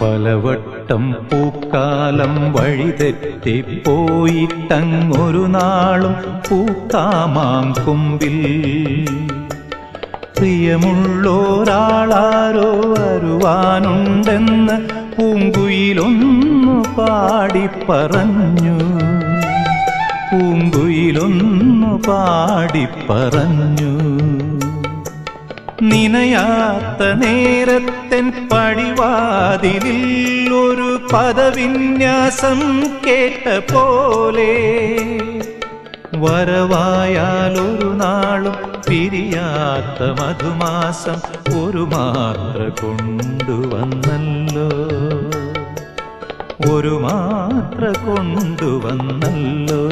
പലവട്ടം പൂക്കാലം വഴിതെറ്റിപ്പോയിട്ടങ്ങൊരു നാളും പൂക്കാമാം കൊമ്പിൽ പ്രിയമുള്ളോരാളാരോ വരുവാനുണ്ടെന്ന് പൂങ്കുയിലൊന്നു പാടിപ്പറഞ്ഞു. പൂങ്കുയിലൊന്നു പാടിപ്പറഞ്ഞു. നിനയാത്ത നേരത്തെൻ പടിവാതിലിൽ ഒരു പദവിന്യാസം കേട്ട പോലെ വരവായാലൊരു നാളും പിരിയാത്ത മധുമാസം ഒരു മാത്ര കൊണ്ടുവന്നല്ലോ. ഒരു മാത്ര കൊണ്ടുവന്നല്ലോ.